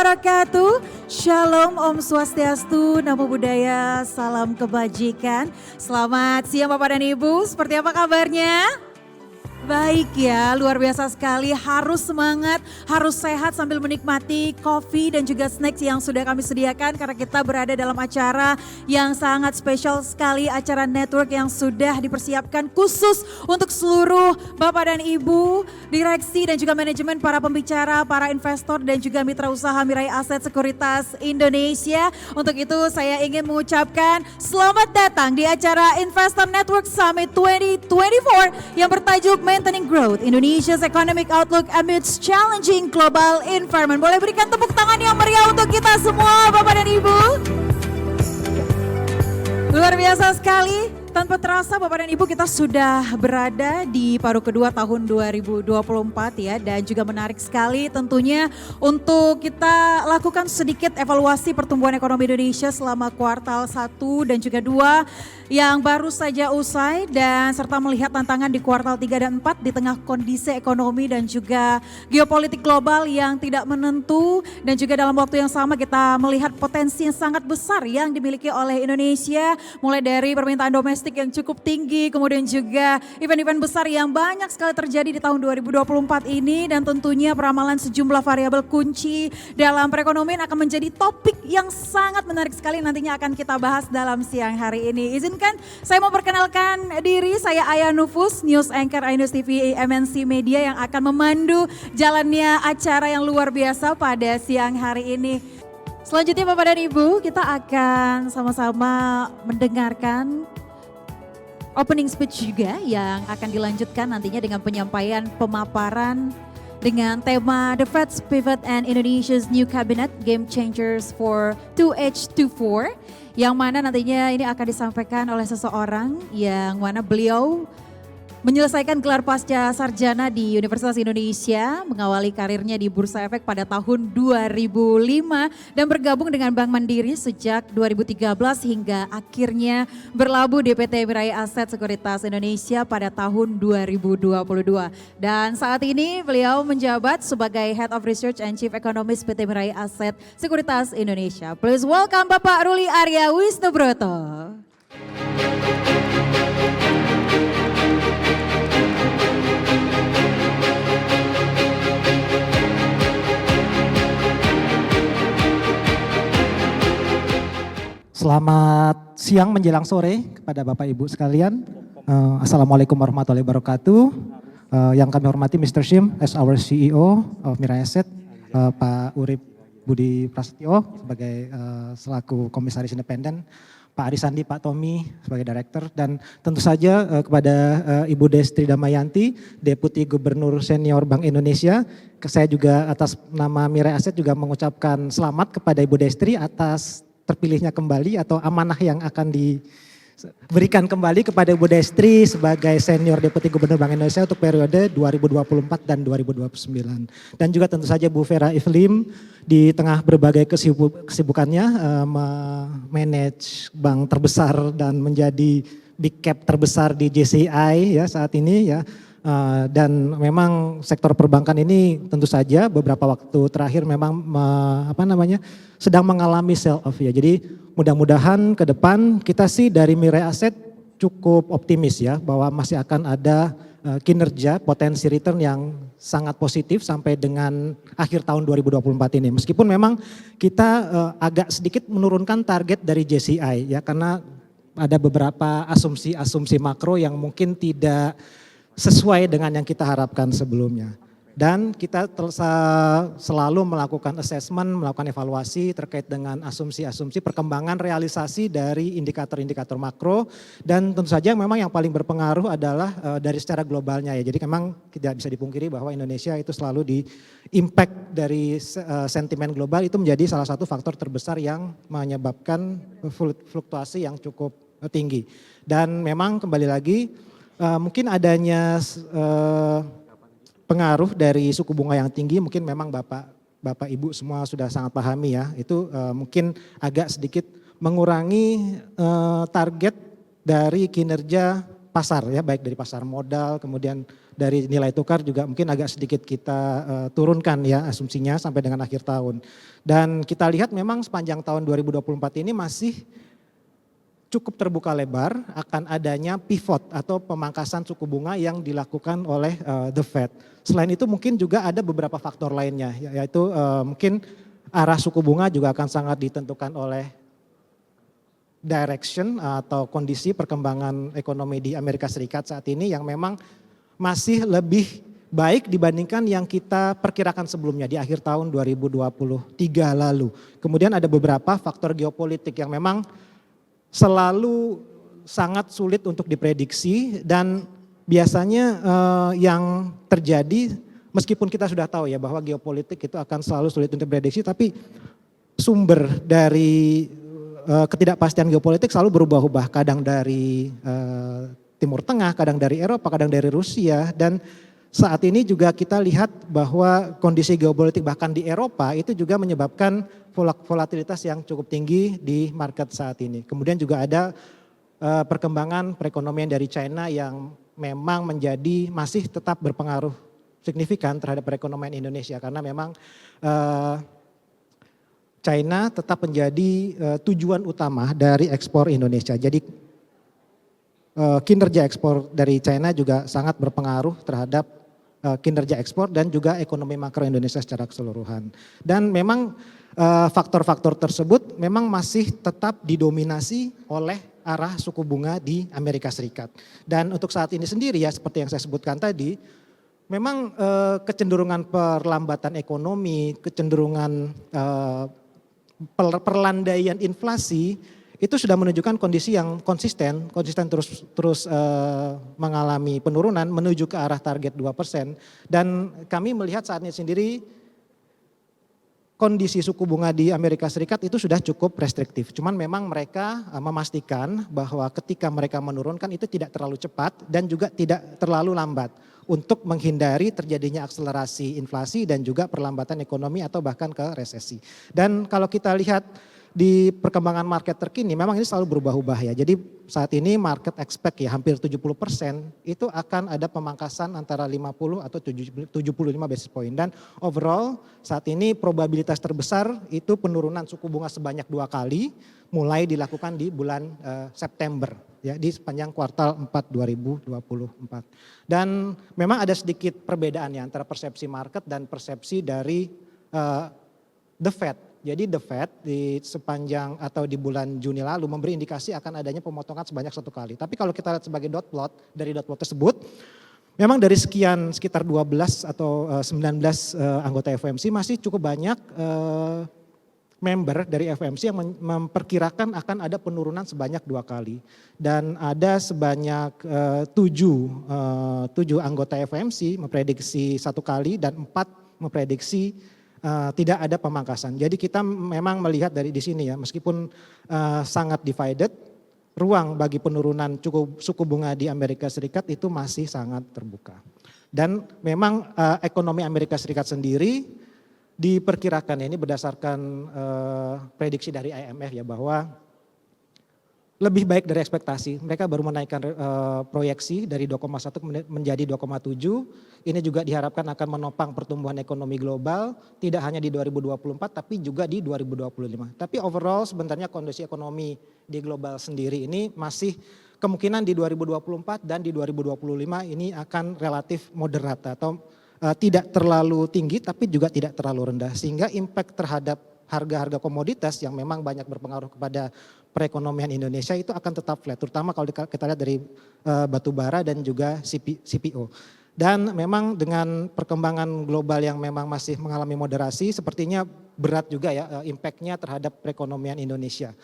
wabarakatuh. Shalom, Om Swastiastu, Namo Buddhaya, salam kebajikan. Selamat siang Bapak dan Ibu, seperti apa kabarnya? Baik ya, luar biasa sekali, harus semangat, harus sehat sambil menikmati kopi dan juga snacks yang sudah kami sediakan karena kita berada dalam acara yang sangat spesial sekali, acara network yang sudah dipersiapkan khusus untuk seluruh Bapak dan Ibu, direksi dan juga manajemen, para pembicara, para investor dan juga mitra usaha Mirai Aset Sekuritas Indonesia. Untuk itu saya ingin mengucapkan selamat datang di acara Investor Network Summit 2024 yang bertajuk Maintaining Growth, Indonesia's Economic Outlook Amidst Challenging Global Environment. Boleh berikan tepuk tangan yang meriah untuk kita semua Bapak dan Ibu. Luar biasa sekali. Tanpa terasa Bapak dan Ibu kita sudah berada di paruh kedua tahun 2024 ya. Dan juga menarik sekali tentunya untuk kita lakukan sedikit evaluasi pertumbuhan ekonomi Indonesia selama kuartal 1 dan juga 2 yang baru saja usai. Dan serta melihat tantangan di kuartal 3 dan 4 di tengah kondisi ekonomi dan juga geopolitik global yang tidak menentu. Dan juga dalam waktu yang sama kita melihat potensi yang sangat besar yang dimiliki oleh Indonesia. Mulai dari permintaan domestik yang cukup tinggi, kemudian juga event-event besar yang banyak sekali terjadi di tahun 2024 ini, dan tentunya peramalan sejumlah variabel kunci dalam perekonomian akan menjadi topik yang sangat menarik sekali nantinya akan kita bahas dalam siang hari ini. Izinkan saya mau perkenalkan diri, saya Aya Nufus, News Anchor Ainus TV MNC Media yang akan memandu jalannya acara yang luar biasa pada siang hari ini. Selanjutnya Bapak dan Ibu, kita akan sama-sama mendengarkan opening speech juga yang akan dilanjutkan nantinya dengan penyampaian pemaparan dengan tema The Fed's Pivot and Indonesia's New Cabinet Game Changers for 2H24, yang mana nantinya ini akan disampaikan oleh seseorang yang mana beliau menyelesaikan gelar pasca sarjana di Universitas Indonesia, mengawali karirnya di Bursa Efek pada tahun 2005 dan bergabung dengan Bank Mandiri sejak 2013 hingga akhirnya berlabuh di PT Mirai Aset Sekuritas Indonesia pada tahun 2022. Dan saat ini beliau menjabat sebagai Head of Research and Chief Economist PT Mirai Aset Sekuritas Indonesia. Please welcome Bapak Ruli Arya Wisnubroto. Selamat siang menjelang sore kepada Bapak Ibu sekalian. Assalamualaikum warahmatullahi wabarakatuh. Yang kami hormati Mr. Shim as our CEO of Mirai Asset, Pak Urip Budi Prasetyo sebagai selaku Komisaris Independen, Pak Arisandi, Pak Tommy sebagai Director, dan tentu saja kepada Ibu Destri Damayanti, Deputi Gubernur Senior Bank Indonesia. Saya juga atas nama Mirai Asset juga mengucapkan selamat kepada Ibu Destri atas terpilihnya kembali atau amanah yang akan diberikan kembali kepada Ibu Destri sebagai Senior Deputi Gubernur Bank Indonesia untuk periode 2024 dan 2029. Dan juga tentu saja Bu Vera Iflim di tengah berbagai kesibukannya manage bank terbesar dan menjadi big cap terbesar di JCI ya saat ini ya. Dan memang sektor perbankan ini tentu saja beberapa waktu terakhir memang sedang mengalami sell off ya. Jadi mudah-mudahan ke depan kita sih dari Mirai Asset cukup optimis ya bahwa masih akan ada kinerja potensi return yang sangat positif sampai dengan akhir tahun 2024 ini. Meskipun memang kita agak sedikit menurunkan target dari JCI ya karena ada beberapa asumsi makro yang mungkin tidak sesuai dengan yang kita harapkan sebelumnya. Dan kita selalu melakukan assessment, melakukan evaluasi terkait dengan asumsi-asumsi perkembangan realisasi dari indikator-indikator makro. Dan tentu saja memang yang paling berpengaruh adalah dari secara globalnya ya. Jadi memang tidak bisa dipungkiri bahwa Indonesia itu selalu di impact dari sentimen global itu menjadi salah satu faktor terbesar yang menyebabkan fluktuasi yang cukup tinggi. Dan memang kembali lagi mungkin adanya pengaruh dari suku bunga yang tinggi, mungkin memang Bapak Ibu semua sudah sangat pahami ya, itu mungkin agak sedikit mengurangi target dari kinerja pasar ya, baik dari pasar modal, kemudian dari nilai tukar juga mungkin agak sedikit kita turunkan ya asumsinya sampai dengan akhir tahun. Dan kita lihat memang sepanjang tahun 2024 ini masih cukup terbuka lebar akan adanya pivot atau pemangkasan suku bunga yang dilakukan oleh the Fed. Selain itu mungkin juga ada beberapa faktor lainnya, yaitu mungkin arah suku bunga juga akan sangat ditentukan oleh direction atau kondisi perkembangan ekonomi di Amerika Serikat saat ini yang memang masih lebih baik dibandingkan yang kita perkirakan sebelumnya di akhir tahun 2023 lalu. Kemudian ada beberapa faktor geopolitik yang memang selalu sangat sulit untuk diprediksi dan biasanya yang terjadi meskipun kita sudah tahu ya bahwa geopolitik itu akan selalu sulit untuk diprediksi, tapi sumber dari ketidakpastian geopolitik selalu berubah-ubah, kadang dari Timur Tengah, kadang dari Eropa, kadang dari Rusia, dan saat ini juga kita lihat bahwa kondisi geopolitik bahkan di Eropa itu juga menyebabkan volatilitas yang cukup tinggi di market saat ini. Kemudian juga ada perkembangan perekonomian dari China yang memang masih tetap berpengaruh signifikan terhadap perekonomian Indonesia karena memang China tetap menjadi tujuan utama dari ekspor Indonesia. Jadi kinerja ekspor dari China juga sangat berpengaruh terhadap kinerja ekspor dan juga ekonomi makro Indonesia secara keseluruhan. Dan memang faktor-faktor tersebut memang masih tetap didominasi oleh arah suku bunga di Amerika Serikat. Dan untuk saat ini sendiri ya seperti yang saya sebutkan tadi, memang kecenderungan perlambatan ekonomi, kecenderungan perlandaian inflasi itu sudah menunjukkan kondisi yang konsisten terus mengalami penurunan menuju ke arah target 2%. Dan kami melihat saat ini sendiri kondisi suku bunga di Amerika Serikat itu sudah cukup restriktif. Cuman memang mereka memastikan bahwa ketika mereka menurunkan itu tidak terlalu cepat dan juga tidak terlalu lambat untuk menghindari terjadinya akselerasi inflasi dan juga perlambatan ekonomi atau bahkan ke resesi. Dan kalau kita lihat di perkembangan market terkini memang ini selalu berubah-ubah ya. Jadi saat ini market expect ya hampir 70% itu akan ada pemangkasan antara 50 atau 75 basis point. Dan overall saat ini probabilitas terbesar itu penurunan suku bunga sebanyak 2 kali mulai dilakukan di bulan September ya di sepanjang kuartal 4 2024. Dan memang ada sedikit perbedaan ya antara persepsi market dan persepsi dari the Fed. Jadi the Fed di sepanjang atau di bulan Juni lalu memberi indikasi akan adanya pemotongan sebanyak 1 kali. Tapi kalau kita lihat sebagai dot plot, dari dot plot tersebut memang dari sekitar 12 atau 19 anggota FOMC masih cukup banyak member dari FOMC yang memperkirakan akan ada penurunan sebanyak 2 kali. Dan ada sebanyak 7 anggota FOMC memprediksi 1 kali dan 4 memprediksi tidak ada pemangkasan. Jadi kita memang melihat dari di sini ya, meskipun sangat divided, ruang bagi penurunan suku bunga di Amerika Serikat itu masih sangat terbuka. Dan memang ekonomi Amerika Serikat sendiri diperkirakan ini berdasarkan prediksi dari IMF ya bahwa lebih baik dari ekspektasi. Mereka baru menaikkan proyeksi dari 2,1 menjadi 2,7. Ini juga diharapkan akan menopang pertumbuhan ekonomi global tidak hanya di 2024 tapi juga di 2025. Tapi overall sebenarnya kondisi ekonomi di global sendiri ini masih kemungkinan di 2024 dan di 2025 ini akan relatif moderat atau tidak terlalu tinggi tapi juga tidak terlalu rendah. Sehingga impact terhadap harga-harga komoditas yang memang banyak berpengaruh kepada perekonomian Indonesia itu akan tetap flat, terutama kalau kita lihat dari batu bara dan juga CPO. Dan memang dengan perkembangan global yang memang masih mengalami moderasi, sepertinya berat juga ya impactnya terhadap perekonomian Indonesia,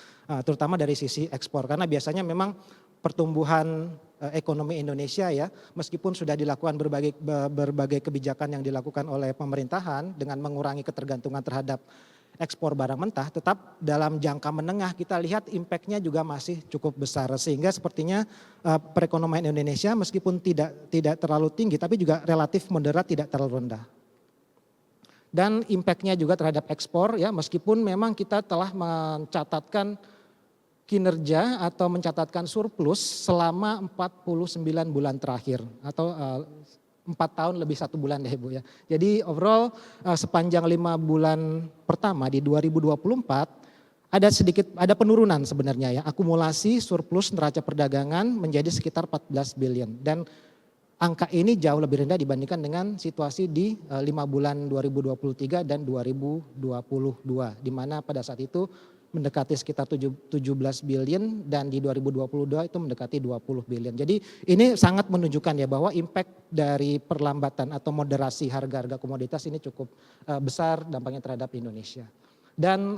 terutama dari sisi ekspor. Karena biasanya memang pertumbuhan ekonomi Indonesia ya, meskipun sudah dilakukan berbagai kebijakan yang dilakukan oleh pemerintahan dengan mengurangi ketergantungan terhadap ekspor barang mentah, tetap dalam jangka menengah kita lihat impactnya juga masih cukup besar. Sehingga sepertinya perekonomian Indonesia meskipun tidak terlalu tinggi tapi juga relatif moderat, tidak terlalu rendah. Dan impactnya juga terhadap ekspor ya, meskipun memang kita telah mencatatkan kinerja atau mencatatkan surplus selama 49 bulan terakhir atau tahun lebih 1 bulan deh Bu ya. Jadi overall sepanjang 5 bulan pertama di 2024 ada penurunan sebenarnya ya. Akumulasi surplus neraca perdagangan menjadi sekitar 14 billion dan angka ini jauh lebih rendah dibandingkan dengan situasi di 5 bulan 2023 dan 2022 di mana pada saat itu mendekati sekitar 17 billion dan di 2022 itu mendekati 20 billion. Jadi ini sangat menunjukkan ya bahwa impact dari perlambatan atau moderasi harga-harga komoditas ini cukup besar dampaknya terhadap Indonesia. Dan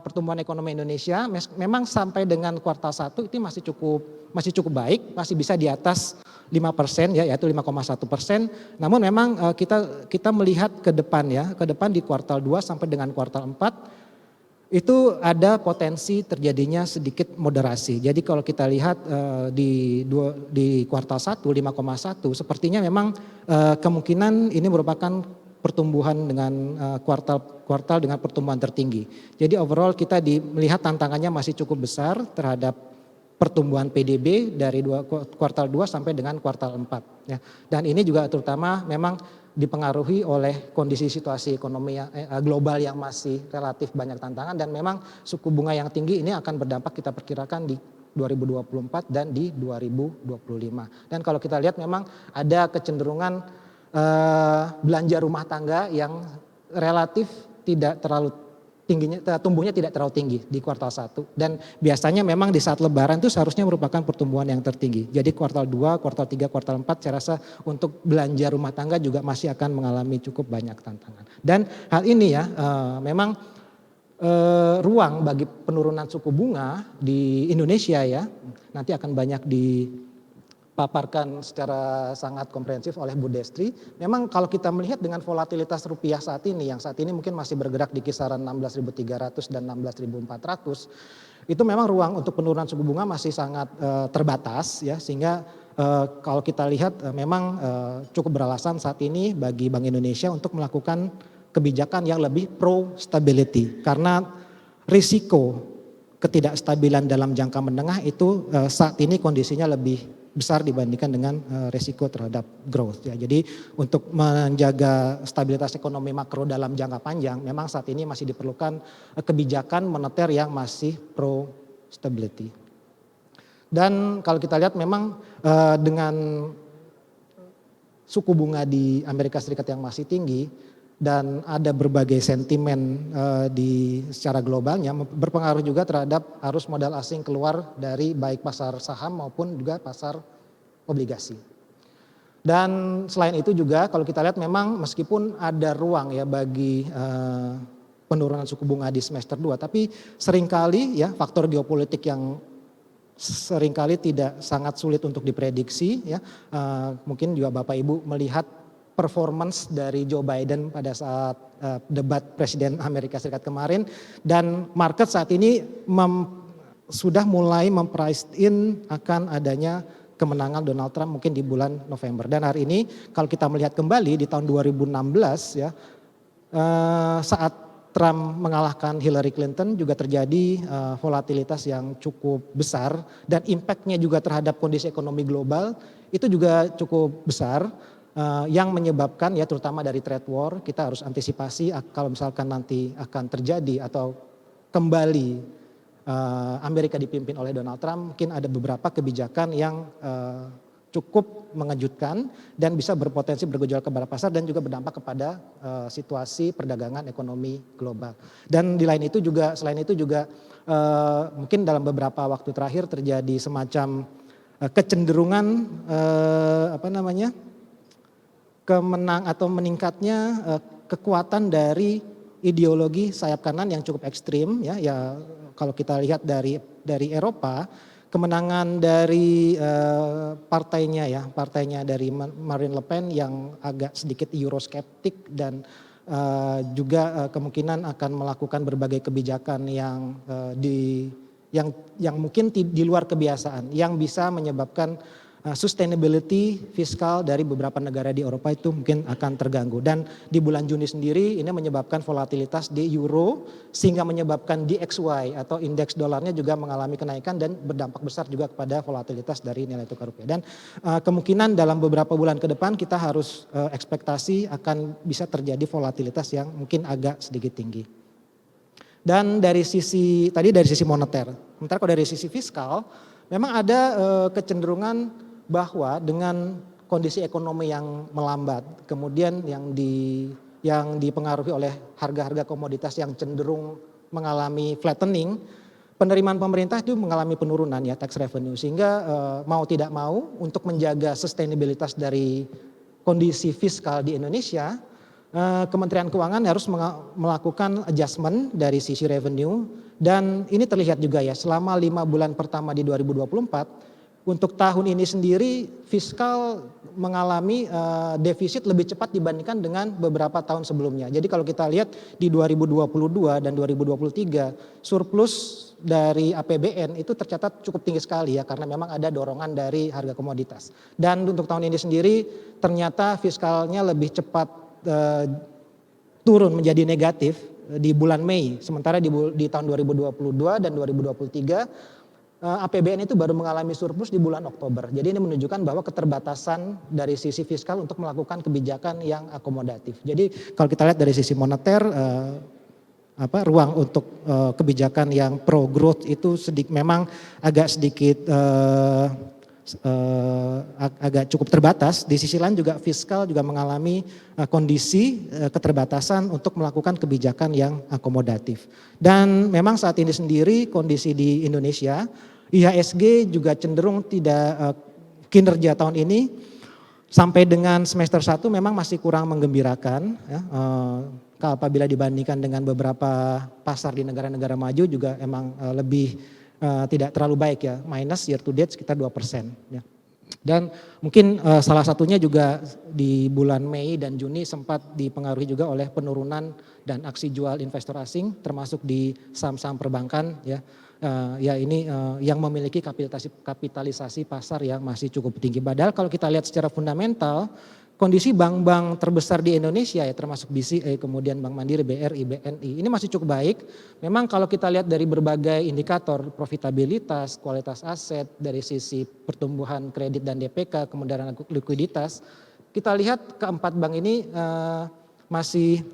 pertumbuhan ekonomi Indonesia memang sampai dengan kuartal 1 itu masih cukup baik, masih bisa di atas 5% ya, yaitu 5,1%. Namun memang kita melihat ke depan ya, ke depan di kuartal 2 sampai dengan kuartal 4 itu ada potensi terjadinya sedikit moderasi. Jadi kalau kita lihat di kuartal 1 5,1 sepertinya memang kemungkinan ini merupakan pertumbuhan dengan kuartal dengan pertumbuhan tertinggi. Jadi overall kita melihat tantangannya masih cukup besar terhadap pertumbuhan PDB dari kuartal 2 sampai dengan kuartal 4 ya. Dan ini juga terutama memang dipengaruhi oleh kondisi situasi ekonomi global yang masih relatif banyak tantangan dan memang suku bunga yang tinggi ini akan berdampak kita perkirakan di 2024 dan di 2025. Dan kalau kita lihat memang ada kecenderungan belanja rumah tangga yang relatif tidak terlalu tumbuhnya tidak terlalu tinggi di kuartal 1 dan biasanya memang di saat lebaran itu seharusnya merupakan pertumbuhan yang tertinggi. Jadi kuartal 2, kuartal 3, kuartal 4 saya rasa untuk belanja rumah tangga juga masih akan mengalami cukup banyak tantangan. Dan hal ini ya memang ruang bagi penurunan suku bunga di Indonesia ya nanti akan banyak dipaparkan secara sangat komprehensif oleh Bu Destri. Memang kalau kita melihat dengan volatilitas rupiah saat ini yang saat ini mungkin masih bergerak di kisaran 16.300 dan 16.400 itu memang ruang untuk penurunan suku bunga masih sangat terbatas ya sehingga kalau kita lihat memang cukup beralasan saat ini bagi Bank Indonesia untuk melakukan kebijakan yang lebih pro stability karena risiko ketidakstabilan dalam jangka menengah itu saat ini kondisinya lebih besar dibandingkan dengan resiko terhadap growth ya. Jadi untuk menjaga stabilitas ekonomi makro dalam jangka panjang memang saat ini masih diperlukan kebijakan moneter yang masih pro stability. Dan kalau kita lihat memang dengan suku bunga di Amerika Serikat yang masih tinggi dan ada berbagai sentimen secara globalnya berpengaruh juga terhadap arus modal asing keluar dari baik pasar saham maupun juga pasar obligasi. Dan selain itu juga kalau kita lihat memang meskipun ada ruang ya bagi penurunan suku bunga di semester 2 tapi seringkali ya faktor geopolitik yang seringkali tidak sangat sulit untuk diprediksi ya mungkin juga Bapak Ibu melihat performance dari Joe Biden pada saat debat Presiden Amerika Serikat kemarin dan market saat ini sudah mulai memprice in akan adanya kemenangan Donald Trump mungkin di bulan November. Dan hari ini kalau kita melihat kembali di tahun 2016 ya saat Trump mengalahkan Hillary Clinton juga terjadi volatilitas yang cukup besar dan impactnya juga terhadap kondisi ekonomi global itu juga cukup besar. Yang menyebabkan ya terutama dari trade war kita harus antisipasi kalau misalkan nanti akan terjadi atau kembali Amerika dipimpin oleh Donald Trump mungkin ada beberapa kebijakan yang cukup mengejutkan dan bisa berpotensi bergejolak kepada pasar dan juga berdampak kepada situasi perdagangan ekonomi global. Dan selain itu juga mungkin dalam beberapa waktu terakhir terjadi semacam kecenderungan meningkatnya kekuatan dari ideologi sayap kanan yang cukup ekstrim ya kalau kita lihat dari Eropa kemenangan dari partainya dari Marine Le Pen yang agak sedikit euroskeptik dan juga kemungkinan akan melakukan berbagai kebijakan yang mungkin di luar kebiasaan yang bisa menyebabkan sustainability fiskal dari beberapa negara di Eropa itu mungkin akan terganggu. Dan di bulan Juni sendiri ini menyebabkan volatilitas di euro sehingga menyebabkan DXY atau indeks dolarnya juga mengalami kenaikan dan berdampak besar juga kepada volatilitas dari nilai tukar rupiah. Dan kemungkinan dalam beberapa bulan ke depan kita harus ekspektasi akan bisa terjadi volatilitas yang mungkin agak sedikit tinggi. Dan dari sisi moneter, sementara kalau dari sisi fiskal memang ada kecenderungan bahwa dengan kondisi ekonomi yang melambat, kemudian yang dipengaruhi oleh harga-harga komoditas yang cenderung mengalami flattening, penerimaan pemerintah itu mengalami penurunan ya tax revenue, sehingga mau tidak mau untuk menjaga sustainabilitas dari kondisi fiskal di Indonesia, Kementerian Keuangan harus melakukan adjustment dari sisi revenue, dan ini terlihat juga ya selama 5 bulan pertama di 2024. Untuk tahun ini sendiri fiskal mengalami defisit lebih cepat dibandingkan dengan beberapa tahun sebelumnya. Jadi kalau kita lihat di 2022 dan 2023 surplus dari APBN itu tercatat cukup tinggi sekali ya, karena memang ada dorongan dari harga komoditas. Dan untuk tahun ini sendiri ternyata fiskalnya lebih cepat turun menjadi negatif di bulan Mei, sementara di tahun 2022 dan 2023 APBN itu baru mengalami surplus di bulan Oktober. Jadi ini menunjukkan bahwa keterbatasan dari sisi fiskal untuk melakukan kebijakan yang akomodatif. Jadi kalau kita lihat dari sisi moneter, ruang untuk kebijakan yang pro growth itu memang agak sedikit agak cukup terbatas. Di sisi lain juga fiskal juga mengalami kondisi keterbatasan untuk melakukan kebijakan yang akomodatif. Dan memang saat ini sendiri kondisi di Indonesia, IHSG juga cenderung tidak, kinerja tahun ini sampai dengan semester 1 memang masih kurang menggembirakan ya, apabila dibandingkan dengan beberapa pasar di negara-negara maju juga emang lebih tidak terlalu baik ya, minus year to date sekitar 2% ya. Dan mungkin salah satunya juga di bulan Mei dan Juni sempat dipengaruhi juga oleh penurunan dan aksi jual investor asing termasuk di saham-saham perbankan ya. Ini yang memiliki kapitalisasi pasar yang masih cukup tinggi. Padahal kalau kita lihat secara fundamental, kondisi bank-bank terbesar di Indonesia ya termasuk BCA, kemudian Bank Mandiri, BRI, BNI ini masih cukup baik. Memang kalau kita lihat dari berbagai indikator profitabilitas, kualitas aset, dari sisi pertumbuhan kredit dan DPK, kemudian likuiditas, kita lihat keempat bank ini masih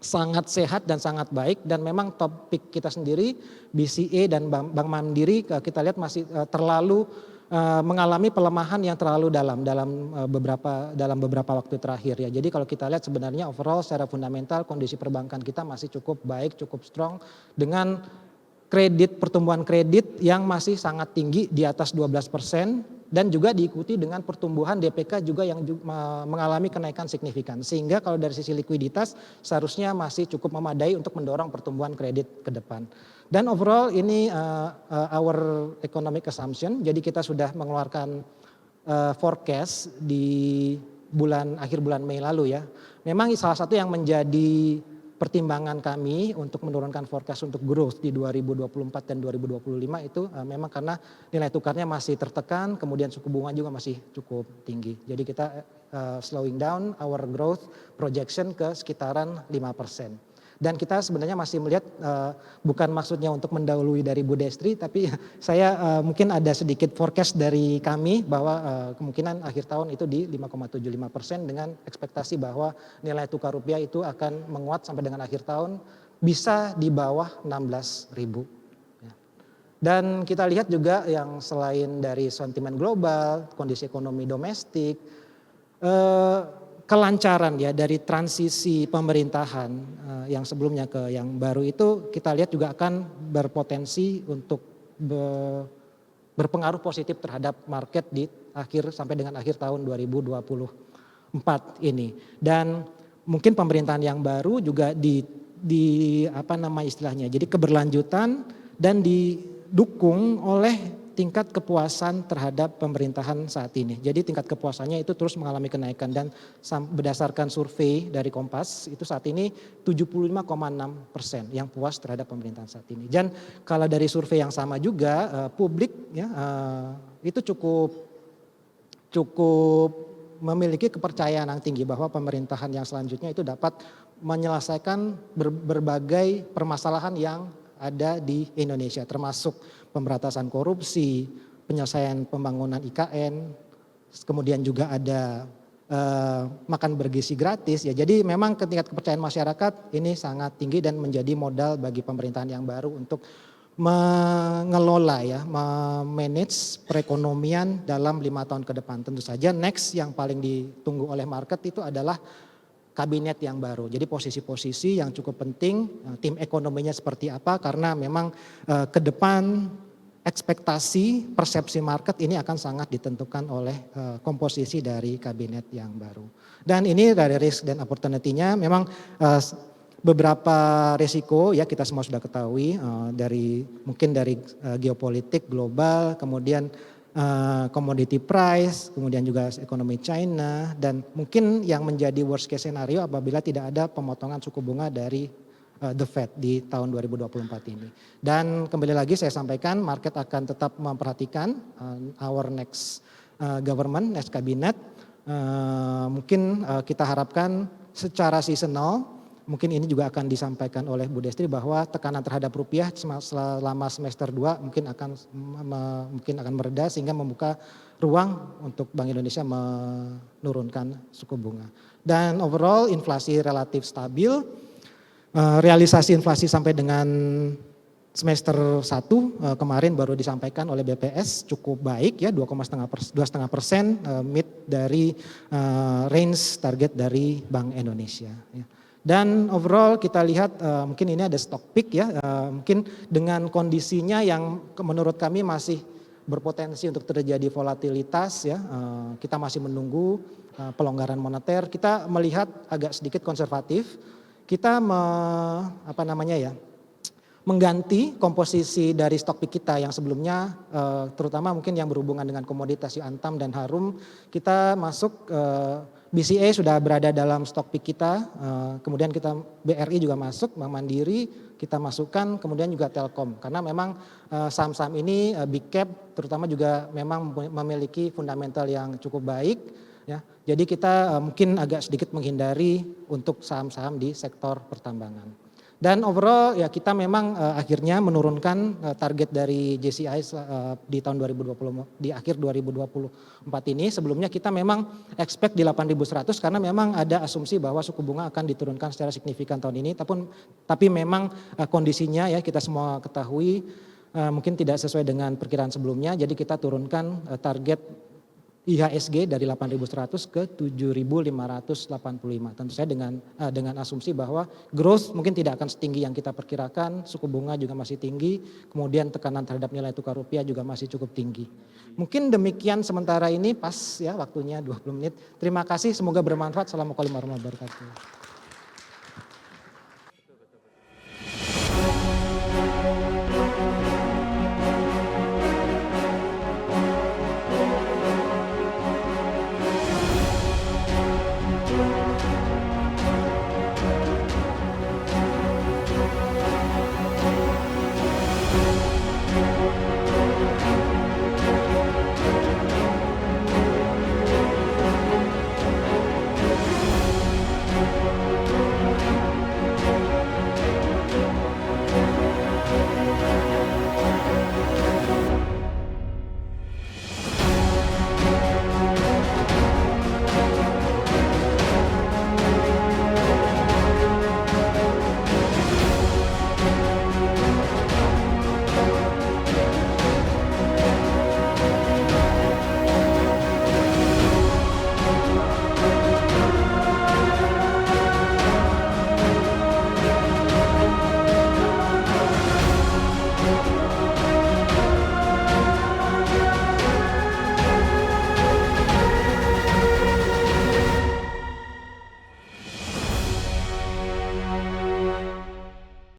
sangat sehat dan sangat baik, dan memang topik kita sendiri BCA dan Bank Mandiri kita lihat masih terlalu mengalami pelemahan yang terlalu dalam beberapa waktu terakhir ya. Jadi kalau kita lihat sebenarnya overall secara fundamental kondisi perbankan kita masih cukup baik, cukup strong dengan pertumbuhan kredit yang masih sangat tinggi di atas 12%, dan juga diikuti dengan pertumbuhan DPK juga yang mengalami kenaikan signifikan. Sehingga kalau dari sisi likuiditas seharusnya masih cukup memadai untuk mendorong pertumbuhan kredit ke depan. Dan overall ini our economic assumption, jadi kita sudah mengeluarkan forecast di akhir bulan Mei lalu ya. Memang salah satu yang menjadi pertimbangan kami untuk menurunkan forecast untuk growth di 2024 dan 2025 itu memang karena nilai tukarnya masih tertekan, kemudian suku bunga juga masih cukup tinggi. Jadi kita slowing down our growth projection ke sekitaran 5%. Dan kita sebenarnya masih melihat bukan maksudnya untuk mendahului dari Bu Destri, tapi saya mungkin ada sedikit forecast dari kami bahwa kemungkinan akhir tahun itu di 5,75% dengan ekspektasi bahwa nilai tukar rupiah itu akan menguat sampai dengan akhir tahun bisa di bawah 16.000. Dan kita lihat juga yang selain dari sentimen global, kondisi ekonomi domestik, kelancaran ya dari transisi pemerintahan yang sebelumnya ke yang baru itu kita lihat juga akan berpotensi untuk berpengaruh positif terhadap market di sampai dengan akhir tahun 2024 ini. Dan mungkin pemerintahan yang baru juga jadi keberlanjutan dan didukung oleh tingkat kepuasan terhadap pemerintahan saat ini. Jadi tingkat kepuasannya itu terus mengalami kenaikan, dan berdasarkan survei dari Kompas itu saat ini 75,6% yang puas terhadap pemerintahan saat ini. Dan kalau dari survei yang sama juga publik ya itu cukup cukup memiliki kepercayaan yang tinggi bahwa pemerintahan yang selanjutnya itu dapat menyelesaikan berbagai permasalahan yang ada di Indonesia, termasuk pemberantasan korupsi, penyelesaian pembangunan IKN, kemudian juga ada makan bergizi gratis ya. Jadi memang tingkat kepercayaan masyarakat ini sangat tinggi dan menjadi modal bagi pemerintahan yang baru untuk mengelola ya, memanage perekonomian dalam 5 tahun ke depan. Tentu saja next yang paling ditunggu oleh market itu adalah kabinet yang baru. Jadi posisi-posisi yang cukup penting, tim ekonominya seperti apa, karena memang ke depan ekspektasi persepsi market ini akan sangat ditentukan oleh komposisi dari kabinet yang baru. Dan ini dari risk dan opportunity-nya memang beberapa risiko ya kita semua sudah ketahui, mungkin dari geopolitik global, kemudian commodity price, kemudian juga ekonomi China, dan mungkin yang menjadi worst case scenario apabila tidak ada pemotongan suku bunga dari The Fed di tahun 2024 ini. Dan kembali lagi saya sampaikan market akan tetap memperhatikan our next government, next kabinet. Mungkin kita harapkan secara seasonal, mungkin ini juga akan disampaikan oleh Bu Destri bahwa tekanan terhadap rupiah selama semester 2 mungkin akan mereda sehingga membuka ruang untuk Bank Indonesia menurunkan suku bunga. Dan overall inflasi relatif stabil. Realisasi inflasi sampai dengan semester 1 kemarin baru disampaikan oleh BPS cukup baik ya, 2,5% mid dari range target dari Bank Indonesia. Dan overall kita lihat mungkin ini ada stock pick ya, mungkin dengan kondisinya yang menurut kami masih berpotensi untuk terjadi volatilitas ya, kita masih menunggu pelonggaran moneter, kita melihat agak sedikit konservatif. Kita mengganti komposisi dari stok pick kita yang sebelumnya terutama mungkin yang berhubungan dengan komoditas Antam dan Harum, kita masuk BCA sudah berada dalam stok pick kita, kemudian kita BRI juga masuk, Bank Mandiri kita masukkan, kemudian juga Telkom karena memang saham-saham ini big cap terutama juga memang memiliki fundamental yang cukup baik. Ya, jadi kita mungkin agak sedikit menghindari untuk saham-saham di sektor pertambangan. Dan overall ya kita memang akhirnya menurunkan target dari JCI di tahun 2020 di akhir 2024 ini. Sebelumnya kita memang expect di 8.100 karena memang ada asumsi bahwa suku bunga akan diturunkan secara signifikan tahun ini. Tapi memang kondisinya ya kita semua ketahui mungkin tidak sesuai dengan perkiraan sebelumnya. Jadi kita turunkan target IHSG dari 8.100 ke 7.585. Tentu saja dengan asumsi bahwa growth mungkin tidak akan setinggi yang kita perkirakan, suku bunga juga masih tinggi, kemudian tekanan terhadap nilai tukar rupiah juga masih cukup tinggi. Mungkin demikian sementara ini, pas ya waktunya 20 menit. Terima kasih, semoga bermanfaat. Assalamualaikum warahmatullahi wabarakatuh.